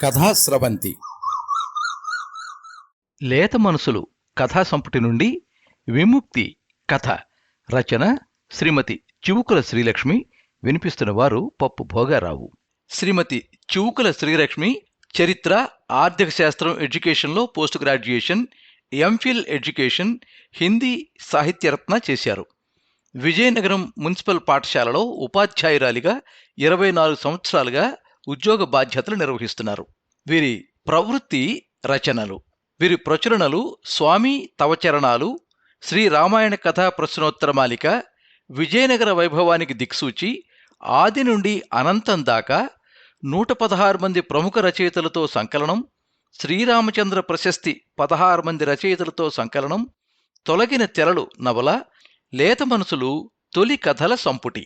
కథాస్రవంతి. లేత మనసులు కథా సంపుటి నుండి విముక్తి కథ. రచన శ్రీమతి చివుకుల శ్రీలక్ష్మి. వినిపిస్తున్న వారు పప్పు భోగారావు. శ్రీమతి చివుకుల శ్రీలక్ష్మి చరిత్ర, ఆర్థిక శాస్త్రం ఎడ్యుకేషన్లో post graduation, MPhil education, Hindi Sahityaratna చేశారు. విజయనగరం మున్సిపల్ పాఠశాలలో ఉపాధ్యాయురాలిగా 24 సంవత్సరాలుగా ఉద్యోగ బాధ్యతలు నిర్వహిస్తున్నారు. వీరి ప్రవృత్తి రచనలు. వీరి ప్రచురణలు స్వామి తవచరణాలు, శ్రీ రామాయణ కథా ప్రశ్నోత్తరమాలిక, విజయనగర వైభవానికి దిక్సూచి, ఆది నుండి అనంతం దాకా, 116 మంది ప్రముఖ రచయితలతో సంకలనం, శ్రీరామచంద్ర ప్రశస్తి 16 మంది రచయితలతో సంకలనం, తొలగిన తెరలు నవల, లేత మనసులు తొలి కథల సంపుటి.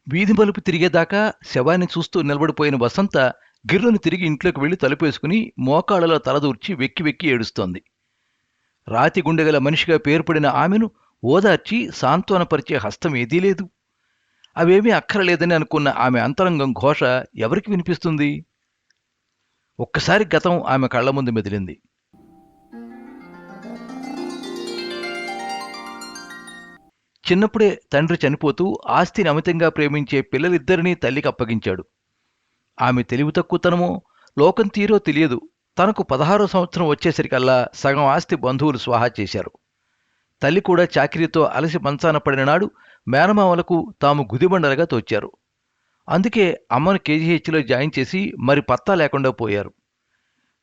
వీధి మలుపు తిరిగేదాకా శవాన్ని చూస్తూ నిలబడిపోయిన వసంత గిర్రును తిరిగి ఇంట్లోకి వెళ్లి తలుపేసుకుని మోకాళ్లలో తలదూర్చి వెక్కి వెక్కి ఏడుస్తోంది. రాతి గుండెగల మనిషిగా పేర్పడిన ఆమెను ఓదార్చి సాంత్వనపరిచే హస్తం ఏదీ లేదు. అవేమీ అక్కరలేదని అనుకున్న ఆమె అంతరంగం ఘోష ఎవరికి వినిపిస్తుంది? ఒక్కసారి గతం ఆమె కళ్ల ముందు మెదిలింది. చిన్నప్పుడే తండ్రి చనిపోతూ ఆస్తిని అమితంగా ప్రేమించే పిల్లలిద్దరినీ తల్లికి అప్పగించాడు. ఆమె తెలివి తక్కువతనమో లోకం తీరో తెలియదు. తనకు 16వ సంవత్సరం వచ్చేసరికల్లా సగం ఆస్తి బంధువులు స్వాహా చేశారు. తల్లి కూడా చాకిరీతో అలసి మంచాన పడిన నాడు మేనమామలకు తాము గుదిబండలుగా తోచారు. అందుకే అమ్మను కేజీహెచ్లో జాయిన్ చేసి మరి పత్తా లేకుండా పోయారు.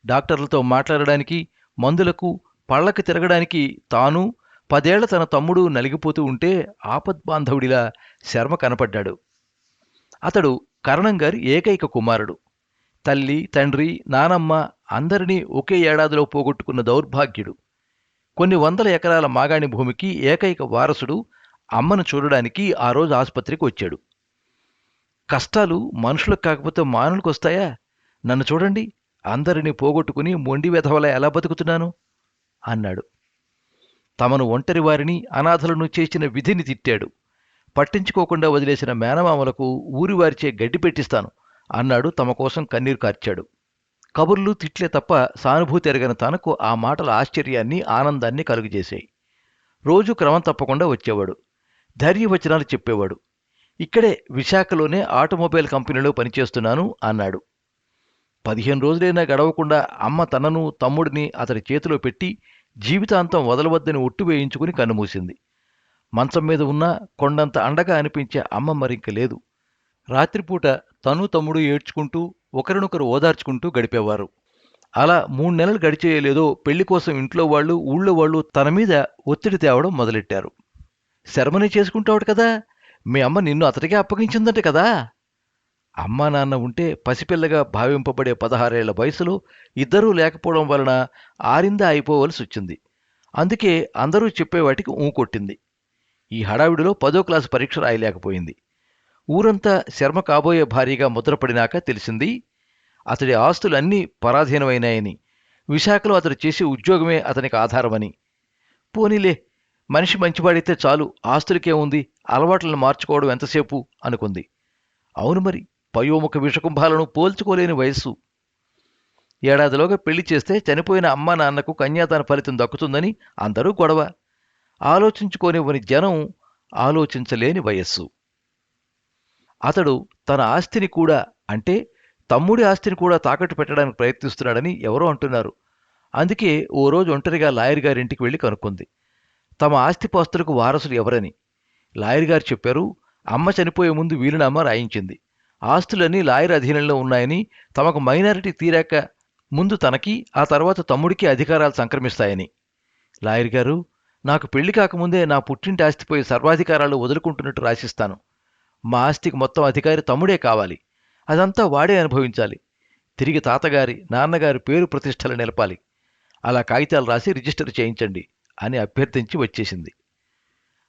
డాక్టర్లతో మాట్లాడడానికి, మందులకు, పళ్లకి తిరగడానికి తాను 10 ఏళ్ల తన తమ్ముడు నలిగిపోతూ ఉంటే ఆపద్బాంధవుడిలా శర్మ కనపడ్డాడు. అతడు కరణం గారి ఏకైక కుమారుడు. తల్లి, తండ్రి, నానమ్మ అందరినీ ఒకే ఏడాదిలో పోగొట్టుకున్న దౌర్భాగ్యుడు. కొన్ని 100 ఎకరాల మాగాణి భూమికి ఏకైక వారసుడు. అమ్మను చూడడానికి ఆ రోజు ఆసుపత్రికి వచ్చాడు. కష్టాలు మనుషులకు కాకపోతే మానులకు వస్తాయా? నన్ను చూడండి, అందరినీ పోగొట్టుకుని మొండి వెధవలా ఎలా బతుకుతున్నాను అన్నాడు. తమను ఒంటరి వారిని, అనాథలను చేసిన విధిని తిట్టాడు. పట్టించుకోకుండా వదిలేసిన మేనమామలకు ఊరివారిచే గడ్డి పెట్టిస్తాను అన్నాడు. తమ కోసం కన్నీరు కార్చాడు. కబుర్లు, తిట్లే తప్ప సానుభూతి ఎరగని తనకు ఆ మాటల ఆశ్చర్యాన్ని, ఆనందాన్ని కలుగజేశాయి. రోజు క్రమం తప్పకుండా వచ్చేవాడు. ధైర్యవచనాలు చెప్పేవాడు. ఇక్కడే విశాఖలోనే ఆటోమొబైల్ కంపెనీలో పనిచేస్తున్నాను అన్నాడు. 15 రోజులైనా గడవకుండా అమ్మ తనను, తమ్ముడిని అతడి చేతిలో పెట్టి జీవితాంతం వదలవద్దని ఒట్టు వేయించుకుని కన్నుమూసింది. మంచం మీద ఉన్నా కొండంత అండగా అనిపించే అమ్మ మరింక లేదు. రాత్రిపూట తను, తమ్ముడు ఏడ్చుకుంటూ ఒకరినొకరు ఓదార్చుకుంటూ గడిపేవారు. అలా 3 నెలలు గడిచేయలేదో పెళ్లి కోసం ఇంట్లో వాళ్ళు, ఊళ్ళో వాళ్ళు తన మీద ఒత్తిడి తేవడం మొదలెట్టారు. శర్మని చేసుకుంటావుడు కదా, మీ అమ్మ నిన్ను అతడికే అప్పగించిందంటే కదా. అమ్మా నాన్న ఉంటే పసిపిల్లగా భావింపబడే 16 ఏళ్ల వయసులో ఇద్దరూ లేకపోవడం వలన ఆరిందా అయిపోవలసి వచ్చింది. అందుకే అందరూ చెప్పేవాటికి ఊకొట్టింది. ఈ హడావిడిలో 10వ క్లాసు పరీక్ష రాయలేకపోయింది. ఊరంతా శర్మ కాబోయే భార్యగా ముద్రపడినాక తెలిసింది అతడి ఆస్తులన్నీ పరాధీనమైనాయని, విశాఖలో అతడు చేసే ఉద్యోగమే అతనికి ఆధారమని. పోనీలే, మనిషి మంచివాడైతే చాలు, ఆస్తులకే ఉంది, అలవాట్లను మార్చుకోవడం ఎంతసేపు అనుకుంది. అవును మరి, పయోముఖ విషకుంభాలను పోల్చుకోలేని వయస్సు. ఏడాదిలోగా పెళ్లి చేస్తే చనిపోయిన అమ్మా నాన్నకు కన్యాదాన ఫలితం దక్కుతుందని అందరూ గొడవ. ఆలోచించుకోనివ్వని జనం, ఆలోచించలేని వయస్సు. అతడు తన ఆస్తిని కూడా, అంటే తమ్ముడి ఆస్తిని కూడా తాకట్టు పెట్టడానికి ప్రయత్నిస్తున్నాడని ఎవరో అంటున్నారు. అందుకే ఓ రోజు ఒంటరిగా లాయర్ గారింటికి వెళ్ళి కనుక్కుంది తమ ఆస్తిపాస్తులకు వారసులు ఎవరని. లాయర్ గారు చెప్పారు, అమ్మ చనిపోయే ముందు వీలునామా రాయించింది. ఆస్తులన్నీ లాయర్ అధీనంలో ఉన్నాయని, తమకు మైనారిటీ తీరాక ముందు తనకి, ఆ తర్వాత తమ్ముడికి అధికారాలు సంక్రమిస్తాయని. లాయర్ గారు, నాకు పెళ్లి కాకముందే నా పుట్టింటి ఆస్తిపోయి సర్వాధికారాలు వదులుకుంటున్నట్టు రాసిస్తాను. మా ఆస్తికి మొత్తం అధికారి తమ్ముడే కావాలి. అదంతా వాడే అనుభవించాలి. తిరిగి తాతగారి, నాన్నగారి పేరు ప్రతిష్టలు నిలపాలి. అలా కాగితాలు రాసి రిజిస్టర్ చేయించండి అని అభ్యర్థించి వచ్చేసింది.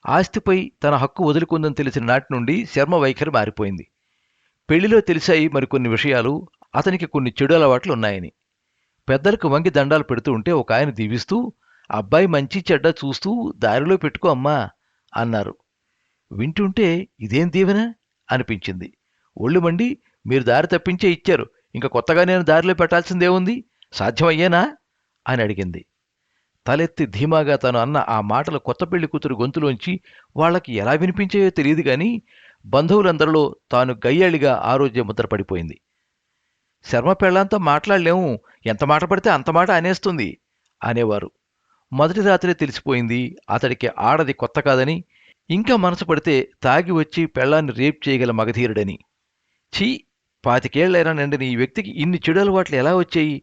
ఆస్తిపై తన హక్కు వదులుకుందని తెలిసిన నాటి నుండి శర్మ వైఖరి మారిపోయింది. పెళ్లిలో తెలిసాయి మరికొన్ని విషయాలు. అతనికి కొన్ని చెడు అలవాట్లు ఉన్నాయని. పెద్దలకు వంగి దండాలు పెడుతూ ఉంటే ఒక ఆయన దీవిస్తూ, అబ్బాయి మంచి చెడ్డ చూస్తూ దారిలో పెట్టుకో అమ్మా అన్నారు. వింటుంటే ఇదేం దీవెన అనిపించింది. ఒళ్ళు మండి, మీరు దారి తప్పించే ఇచ్చారు, ఇంక కొత్తగా నేను దారిలో పెట్టాల్సిందేముంది, సాధ్యమయ్యేనా అని అడిగింది. తలెత్తి ధీమాగా తను అన్న ఆ మాటలు కొత్త పెళ్లి కూతురు గొంతులోంచి వాళ్లకి ఎలా వినిపించాయో తెలియదు గాని బంధువులందరిలో తాను గయ్యాళిగా ఆ రోజే ముద్రపడిపోయింది. శర్మ పెళ్లాంతో మాట్లాడలేము, ఎంత మాట పడితే అంత మాట అనేస్తుంది అనేవారు. మొదటి రాత్రే తెలిసిపోయింది అతడికి ఆడది కొత్త కాదని, ఇంకా మనసు పడితే తాగి వచ్చి పెళ్లాన్ని రేప్ చేయగల మగధీరుడని. ఛీ, 25 నిండిన ఈ వ్యక్తికి ఇన్ని చెడు అలవాట్లు ఎలా వచ్చాయి?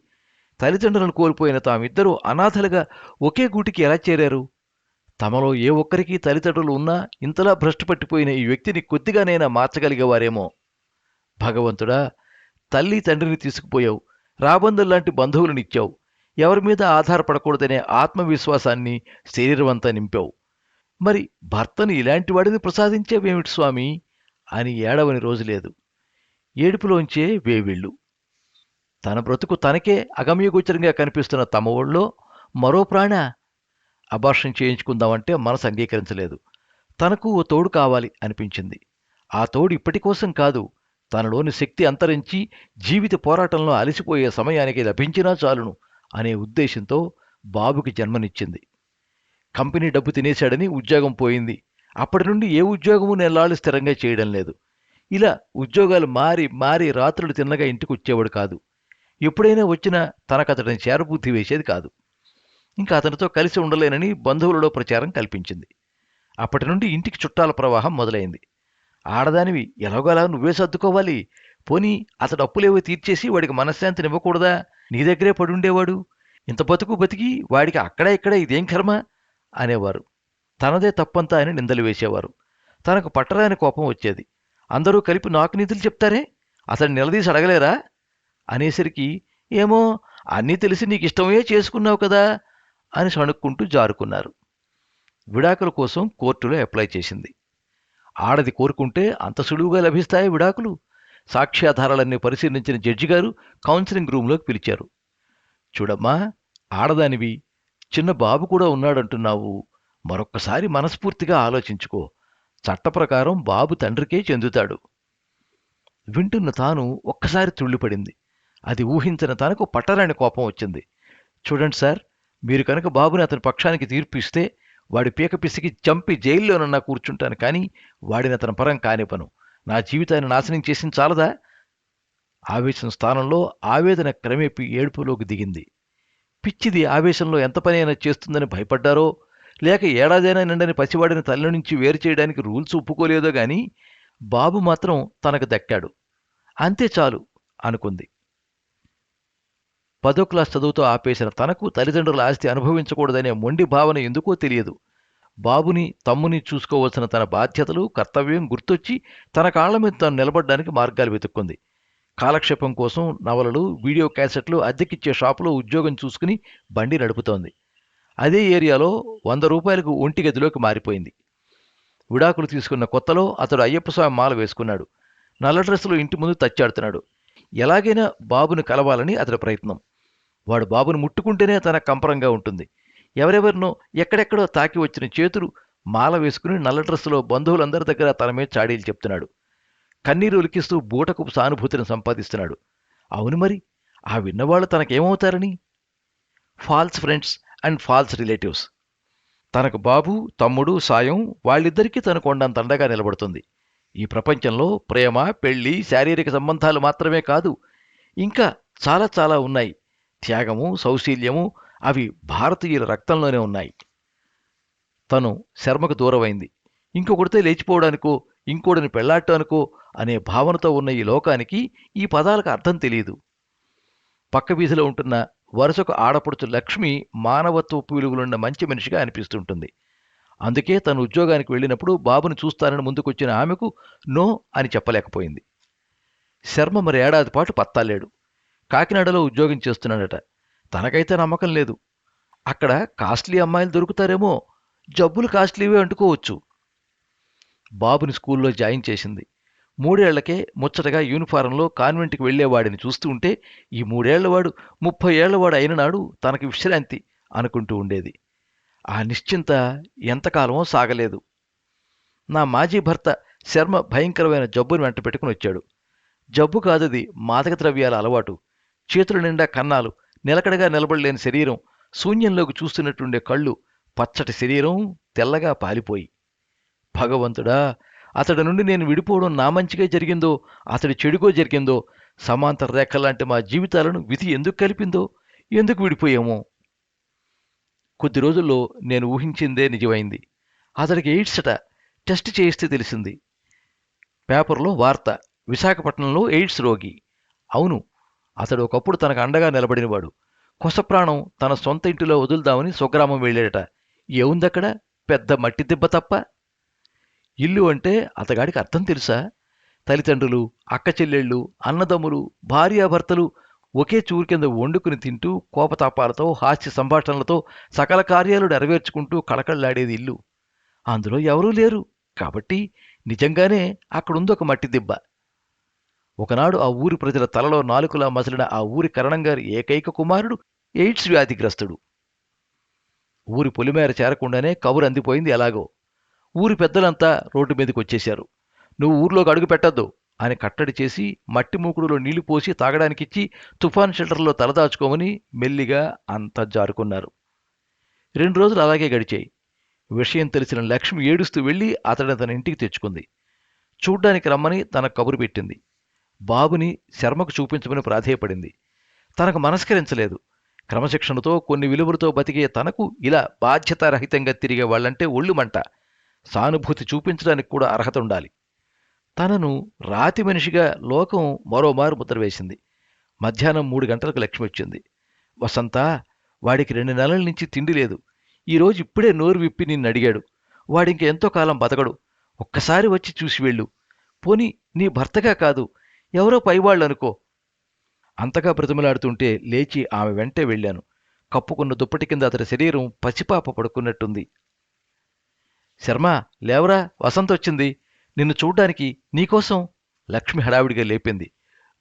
తల్లిదండ్రులను కోల్పోయిన తామిద్దరూ అనాథలుగా ఒకే గూటికి ఎలా చేరారు? తమలో ఏ ఒక్కరికి తల్లిదండ్రులు ఉన్నా ఇంతలా భ్రష్టు పట్టిపోయిన ఈ వ్యక్తిని కొద్దిగానైనా మార్చగలిగేవారేమో. భగవంతుడా, తల్లి తండ్రిని తీసుకుపోయావు, రాబందుల్లాంటి బంధువులనిచ్చావు, ఎవరి మీద ఆధారపడకూడదనే ఆత్మవిశ్వాసాన్ని శరీరమంతా నింపావు. మరి భర్తను ఇలాంటి వాడిని ప్రసాదించేవేమిటి స్వామి అని ఏడవని రోజు లేదు. ఏడుపులోంచే వేవిళ్ళు. తన బ్రతుకు తనకే అగమ్యగోచరంగా కనిపిస్తున్న తమ ఊళ్ళో మరో ప్రాణ అబార్షన్ చేయించుకుందామంటే మనసు అంగీకరించలేదు. తనకు ఓ తోడు కావాలి అనిపించింది. ఆ తోడు ఇప్పటి కోసం కాదు, తనలోని శక్తి అంతరించి జీవిత పోరాటంలో అలసిపోయే సమయానికి లభించినా చాలును అనే ఉద్దేశంతో బాబుకి జన్మనిచ్చింది. కంపెనీ డబ్బు తినేశాడని ఉద్యోగం పోయింది. అప్పటి నుండి ఏ ఉద్యోగము నెల్లాళ్ళు స్థిరంగా చేయడం లేదు. ఇలా ఉద్యోగాలు మారి మారి రాత్రులు తిన్నగా ఇంటికి వచ్చేవాడు కాదు. ఎప్పుడైనా వచ్చినా తనకతడిని చేరబుద్ధి వేసేది కాదు. ఇంకా అతనితో కలిసి ఉండలేనని బంధువులలో ప్రచారం కల్పించింది. అప్పటి నుండి ఇంటికి చుట్టాల ప్రవాహం మొదలైంది. ఆడదానివి ఎలాగోలా నువ్వే సర్దుకోవాలి, పోనీ అతడు అప్పులేవో తీర్చేసి వాడికి మనశ్శాంతినివ్వకూడదా, నీ దగ్గరే పడుండేవాడు, ఇంత బతుకు బతికి వాడికి అక్కడా ఇక్కడ ఇదేం కర్మ అనేవారు. తనదే తప్పంతా అని నిందలు వేసేవారు. తనకు పట్టరాని కోపం వచ్చేది. అందరూ కలిపి నాకు నిధులు చెప్తారే, అతడు నిలదీసి అడగలేరా అనేసరికి, ఏమో అన్నీ తెలిసి నీకు ఇష్టమే చేసుకున్నావు కదా అని సణుక్కుంటూ జారుకున్నారు. విడాకుల కోసం కోర్టులో అప్లై చేసింది. ఆడది కోరుకుంటే అంత సులువుగా లభిస్తాయా విడాకులు? సాక్ష్యాధారాలన్నీ పరిశీలించిన జడ్జి గారు కౌన్సిలింగ్ రూంలోకి పిలిచారు. చూడమ్మా, ఆడదానివి, చిన్న బాబు కూడా ఉన్నాడంటున్నావు, మరొక్కసారి మనస్ఫూర్తిగా ఆలోచించుకో. చట్టప్రకారం బాబు తండ్రికే చెందుతాడు. వింటున్న తాను ఒక్కసారి తుళ్ళిపడింది. అది ఊహించిన తనకు పట్టరాని కోపం వచ్చింది. చూడండి సార్, మీరు కనుక బాబుని అతని పక్షానికి తీర్పు ఇస్తే వాడి పీక పిసికి చంపి జైల్లోనన్నా కూర్చుంటాను, కానీ వాడిని అతని పరం కానిపను. నా జీవితాన్ని నాశనం చేసిన చాలదా? ఆవేశం స్థానంలో ఆవేదన క్రమేపీ ఏడుపులోకి దిగింది. పిచ్చిది ఆవేశంలో ఎంత పనైనా చేస్తుందని భయపడ్డారో, లేక ఏడాదైనా నిండని పసివాడిని తల్లి నుంచి వేరు చేయడానికి రూల్స్ ఒప్పుకోలేదో గాని బాబు మాత్రం తనకు దక్కాడు, అంతే చాలు అనుకుంది. 10వ క్లాస్ చదువుతో ఆపేసిన తనకు తల్లిదండ్రుల ఆస్తి అనుభవించకూడదనే మొండి భావన ఎందుకో తెలియదు. బాబుని తమ్ముని చూసుకోవలసిన తన బాధ్యతలు కర్తవ్యం గుర్తొచ్చి తన కాళ్ల మీద తాను నిలబడ్డానికి మార్గాలు వెతుక్కుంది. కాలక్షేపం కోసం నవలలు, వీడియో క్యాసెట్లు అద్దెకిచ్చే షాపులో ఉద్యోగం చూసుకుని బండి నడుపుతోంది. అదే ఏరియాలో 100 రూపాయలకు ఒంటి గదిలోకి మారిపోయింది. విడాకులు తీసుకున్న కొత్తలో అతడు అయ్యప్ప స్వామి మాల వేసుకున్నాడు. నల్ల డ్రెస్సులో ఇంటి ముందు తచ్చాడుతున్నాడు. ఎలాగైనా బాబుని కలవాలని అతడి ప్రయత్నం. వాడు బాబుని ముట్టుకుంటేనే తన కంపరంగా ఉంటుంది. ఎవరెవరినో ఎక్కడెక్కడో తాకి వచ్చిన చేతులు మాల వేసుకుని నల్ల డ్రెస్సులో బంధువులందరి దగ్గర తన మీద చాడీలు చెప్తున్నాడు. కన్నీరు ఒలికిస్తూ బూటకు సానుభూతిని సంపాదిస్తున్నాడు. అవును మరి, ఆ విన్నవాళ్ళు తనకేమవుతారని? False friends and false relatives. తనకు బాబు, తమ్ముడు సాయం, వాళ్ళిద్దరికీ తను కొండంత అండగా నిలబడుతుంది. ఈ ప్రపంచంలో ప్రేమ, పెళ్లి, శారీరక సంబంధాలు మాత్రమే కాదు, ఇంకా చాలా చాలా ఉన్నాయి. త్యాగము, సౌశీల్యము, అవి భారతీయుల రక్తంలోనే ఉన్నాయి. తను శర్మకు దూరమైంది. ఇంకొకడితో లేచిపోవడానికో, ఇంకోడిని పెళ్లాడటానికో అనే భావనతో ఉన్న ఈ లోకానికి ఈ పదాలకు అర్థం తెలియదు. పక్క వీధిలో ఉంటున్న వరుసకు ఆడపడుచు లక్ష్మి మానవత్వపు విలువలున్న మంచి మనిషిగా అనిపిస్తుంటుంది. అందుకే తను ఉద్యోగానికి వెళ్ళినప్పుడు బాబుని చూస్తానని ముందుకొచ్చిన ఆమెకు నో అని చెప్పలేకపోయింది. శర్మ మరి ఏడాది పాటు పత్తాలేడు. కాకినాడలో ఉద్యోగం చేస్తున్నాడట. తనకైతే నమ్మకం లేదు. అక్కడ కాస్ట్లీ అమ్మాయిలు దొరుకుతారేమో, జబ్బులు కాస్ట్లీవే అంటుకోవచ్చు. బాబుని స్కూల్లో జాయిన్ చేసింది. 3 ఏళ్లకే ముచ్చటగా యూనిఫారంలో కాన్వెంట్కి వెళ్లేవాడిని చూస్తూ ఉంటే ఈ 3 ఏళ్లవాడు 30 ఏళ్లవాడు అయిన నాడు తనకి విశ్రాంతి అనుకుంటూ ఉండేది. ఆ నిశ్చింత ఎంతకాలమో సాగలేదు. నా మాజీ భర్త శర్మ భయంకరమైన జబ్బును వెంట పెట్టుకుని వచ్చాడు. జబ్బు కాదది, మాదక ద్రవ్యాల అలవాటు. చేతుల నిండా కన్నాలు, నిలకడగా నిలబడలేని శరీరం, శూన్యంలోకి చూస్తున్నట్టుండే కళ్ళు, పచ్చటి శరీరం తెల్లగా పాలిపోయి. భగవంతుడా, అతడి నుండి నేను విడిపోవడం నా మంచిగా జరిగిందో అతడి చెడుగో జరిగిందో, సమాంతర రేఖలాంటి మా జీవితాలను విధి ఎందుకు కలిపిందో, ఎందుకు విడిపోయామో. కొద్ది రోజుల్లో నేను ఊహించిందే నిజమైంది. అతడికి ఎయిడ్స్ అట. టెస్ట్ చేయిస్తే తెలిసింది. పేపర్లో వార్త, విశాఖపట్నంలో ఎయిడ్స్ రోగి. అవును, అతడు ఒకప్పుడు తనకు అండగా నిలబడినవాడు. కొసప్రాణం తన సొంత ఇంటిలో వదులుదామని స్వగ్రామం వెళ్ళాడట. ఏముందక్కడ, పెద్ద మట్టి దెబ్బ తప్ప. ఇల్లు అంటే అతగాడికి అర్థం తెలుసా? తల్లిదండ్రులు, అక్క చెల్లెళ్ళు, అన్నదమ్ములు, భార్యాభర్తలు ఒకే చూరు కింద వండుకుని తింటూ కోపతాపాలతో హాస్య సంభాషణలతో సకల కార్యాలు నెరవేర్చుకుంటూ కళకళలాడేది ఇల్లు. అందులో ఎవరూ లేరు కాబట్టి నిజంగానే అక్కడుందొక మట్టి దిబ్బ. ఒకనాడు ఆ ఊరి ప్రజల తలలో నాలుకలా మసిలిన ఆ ఊరి కరణంగారి ఏకైక కుమారుడు ఎయిడ్స్ వ్యాధిగ్రస్తుడు. ఊరి పొలిమేర చేరకుండానే కబురు అందిపోయింది ఎలాగో. ఊరి పెద్దలంతా రోడ్డు మీదకి వచ్చేశారు. నువ్వు ఊర్లోకి అడుగు పెట్టద్దు అని కట్టడి చేసి మట్టి మూకుడులో నీళ్లు పోసి తాగడానికిచ్చి తుఫాన్ షెల్టర్లో తలదాచుకోమని మెల్లిగా అంతా జారుకున్నారు. 2 రోజులు అలాగే గడిచాయి. విషయం తెలిసిన లక్ష్మి ఏడుస్తూ వెళ్ళి అతడిని తన ఇంటికి తెచ్చుకుంది. చూడ్డానికి రమ్మని తన కబురు పెట్టింది. బాబుని శర్మకు చూపించమని ప్రాధేయపడింది. తనకు మనస్కరించలేదు. క్రమశిక్షణతో కొన్ని విలువలతో బతికే తనకు ఇలా బాధ్యతారహితంగా తిరిగే వాళ్ళంటే ఒళ్ళు మంట. సానుభూతి చూపించడానికి కూడా అర్హత ఉండాలి. తనను రాతి మనిషిగా లోకం మరోమారు ముద్రవేసింది. మధ్యాహ్నం 3 గంటలకు లక్ష్మి వచ్చింది. వసంత, వాడికి 2 నెలల నుంచి తిండి లేదు. ఈరోజు ఇప్పుడే నోరు విప్పి నిన్ను అడిగాడు. వాడింక ఎంతో కాలం బతకడు. ఒక్కసారి వచ్చి చూసి వెళ్ళు. పోని నీ భర్తగా కాదు, ఎవరో పైవాళ్ళు అనుకో. అంతగా బ్రతిమలాడుతుంటే లేచి ఆమె వెంటే వెళ్ళాను. కప్పుకున్న దుప్పటి కింద అతడి శరీరం పసిపాప పడుకున్నట్టుంది. శర్మ, లేవరా, వసంత వచ్చింది నిన్ను చూడ్డానికి, నీకోసం. లక్ష్మి హడావిడిగా లేపింది.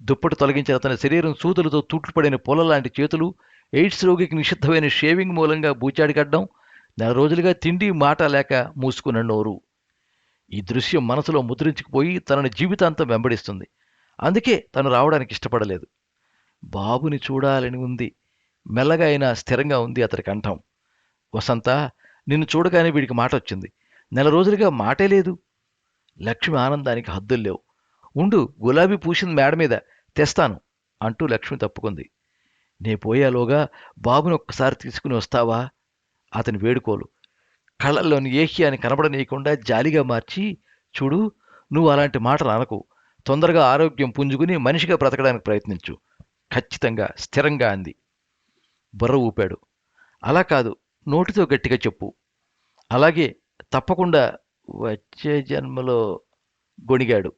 దుప్పటి తొలగించిన అతని శరీరం సూదులతో తూట్లుపడిన పొలలాంటి చేతులు, ఎయిడ్స్ రోగికి నిషిద్ధమైన షేవింగ్ మూలంగా బూచాడిగడ్డం, 4 రోజులుగా తిండి మాట లేక మూసుకున్న నోరు. ఈ దృశ్యం మనసులో ముద్రించుకుపోయి తనని జీవితాంతం వెంబడిస్తుంది. అందుకే తను రావడానికి ఇష్టపడలేదు. బాబుని చూడాలని ఉంది. మెల్లగా అయినా స్థిరంగా ఉంది అతడి కంఠం. వసంత, నిన్ను చూడగానే వీడికి మాట వచ్చింది. 4 రోజులుగా మాటే లేదు. లక్ష్మి ఆనందానికి హద్దుల్లేవు. ఉండు, గులాబీ పూసింది మేడ మీద, తెస్తాను అంటూ లక్ష్మి తప్పుకుంది. నే పోయేలోగా బాబుని ఒక్కసారి తీసుకుని వస్తావా? అతని వేడుకోలు కళ్ళల్లోని ఏహ్యాన్ని కనబడనీయకుండా జాలిగా మార్చి, చూడు, నువ్వు అలాంటి మాటలు అనకు. తొందరగా ఆరోగ్యం పుంజుకుని మనిషిగా బ్రతకడానికి ప్రయత్నించు. ఖచ్చితంగా, స్థిరంగా అంది. బుర్ర ఊపాడు. అలా కాదు, నోటితో గట్టిగా చెప్పు. అలాగే, తప్పకుండా, వచ్చే జన్మలో గొణిగాడు.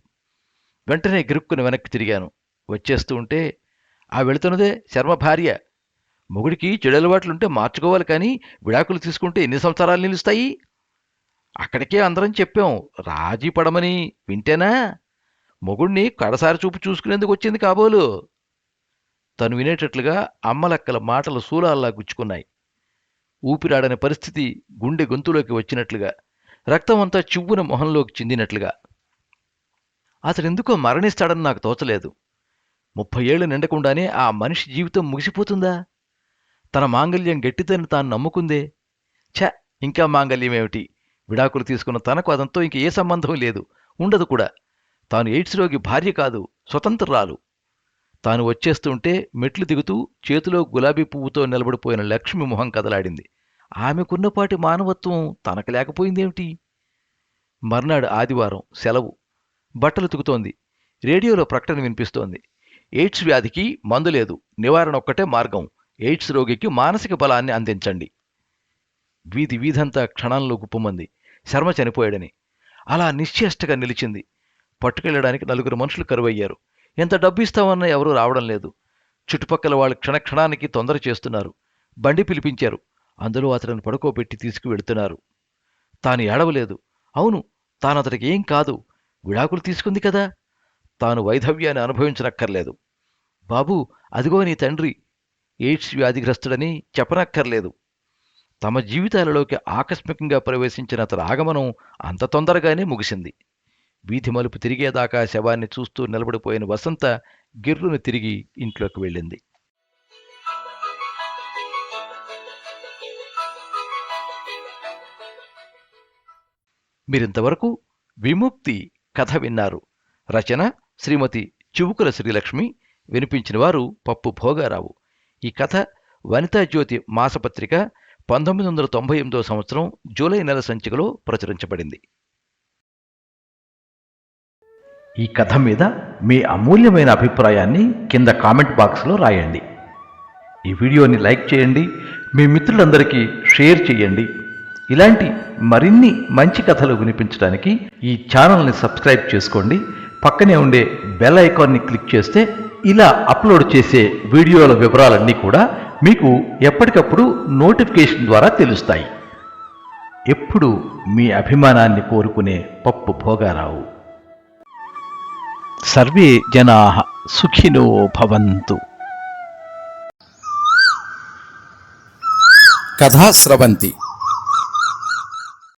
వెంటనే గిరుక్కుని వెనక్కి తిరిగాను. వచ్చేస్తూ ఉంటే, ఆ వెళుతున్నదే శర్మ భార్య. మొగుడికి చెడు అలవాట్లుంటే మార్చుకోవాలి, కానీ విడాకులు తీసుకుంటే ఎన్ని సంవత్సరాలు నిలుస్తాయి? అక్కడికే అందరం చెప్పాం, రాజీ పడమని. వింటేనా? మొగుడిని కడసారి చూపు చూసుకునేందుకు వచ్చింది కాబోలు. తను వినేటట్లుగా అమ్మలక్కల మాటలు శూలాల్లా గుచ్చుకున్నాయి. ఊపిరాడని పరిస్థితి గుండె గొంతులోకి వచ్చినట్లుగా, రక్తం అంతా చివ్వున మొహంలోకి చిందినట్లుగా. అతడెందుకో మరణిస్తాడని నాకు తోచలేదు. 30 ఏళ్లు నిండకుండానే ఆ మనిషి జీవితం ముగిసిపోతుందా? తన మాంగల్యం గట్టిదని తాను నమ్ముకుందే. ఛ, ఇంకా మాంగల్యమేమిటి? విడాకులు తీసుకున్న తనకు అదంతో ఇంక ఏ సంబంధం లేదు, ఉండదు కూడా. తాను ఎయిడ్స్ రోగి భార్య కాదు, స్వతంత్రురాలు. తాను వచ్చేస్తుంటే మెట్లు దిగుతూ చేతిలో గులాబీ పువ్వుతో నిలబడిపోయిన లక్ష్మి మొహం కదలాడింది. ఆమెకున్నపాటి మానవత్వం తనకు లేకపోయిందేమిటి? మర్నాడు ఆదివారం, సెలవు. బట్టలు తుకుతోంది. రేడియోలో ప్రకటన వినిపిస్తోంది. ఎయిడ్స్ వ్యాధికి మందు లేదు, నివారణ ఒక్కటే మార్గం. ఎయిడ్స్ రోగికి మానసిక బలాన్ని అందించండి. వీధంతా క్షణంలో గుప్పమంది. శర్మ చనిపోయాడని. అలా నిశ్చేష్టగా నిలిచింది. పట్టుకెళ్లడానికి 4 మనుషులు కరువయ్యారు. ఎంత డబ్బు ఇస్తామన్నా ఎవరూ రావడం లేదు. చుట్టుపక్కల వాళ్ళు క్షణక్షణానికి తొందర చేస్తున్నారు. బండి పిలిపించారు. అందులో అతడిని పడుకోబెట్టి తీసుకువెడుతున్నారు. తాను ఏడవలేదు. అవును, తానతడికి ఏం కాదు. విడాకులు తీసుకుంది కదా. తాను వైధవ్యాన్ని అనుభవించనక్కర్లేదు. బాబూ, అదిగో నీ తండ్రి ఎయిడ్స్ వ్యాధిగ్రస్తుడని చెప్పనక్కర్లేదు. తమ జీవితాలలోకి ఆకస్మికంగా ప్రవేశించిన అతని ఆగమనం అంత తొందరగానే ముగిసింది. వీధి మలుపు తిరిగేదాకా శవాన్ని చూస్తూ నిలబడిపోయిన వసంత గిర్రును తిరిగి ఇంట్లోకి వెళ్ళింది. మీరింతవరకు విముక్తి కథ విన్నారు. రచన శ్రీమతి చివుకుల శ్రీలక్ష్మి. వినిపించిన వారు పప్పు భోగారావు. ఈ కథ వనితా జ్యోతి మాసపత్రిక 1998 సంవత్సరం జూలై నెల సంచికలో ప్రచురించబడింది. ఈ కథ మీద మీ అమూల్యమైన అభిప్రాయాన్ని కింద కామెంట్ బాక్స్లో రాయండి. ఈ వీడియోని లైక్ చేయండి, మీ మిత్రులందరికీ షేర్ చేయండి. ఇలాంటి మరిన్ని మంచి కథలు వినిపించడానికి ఈ ఛానల్ని సబ్స్క్రైబ్ చేసుకోండి. పక్కనే ఉండే బెల్ ఐకాన్ని క్లిక్ చేస్తే ఇలా అప్లోడ్ చేసే వీడియోల వివరాలన్నీ కూడా మీకు ఎప్పటికప్పుడు నోటిఫికేషన్ ద్వారా తెలుస్తాయి. ఎప్పుడు మీ అభిమానాన్ని కోరుకునే పప్పు భోగారావు. సర్వే జనాః సుఖినో భవంతు. కథా స్రవంతి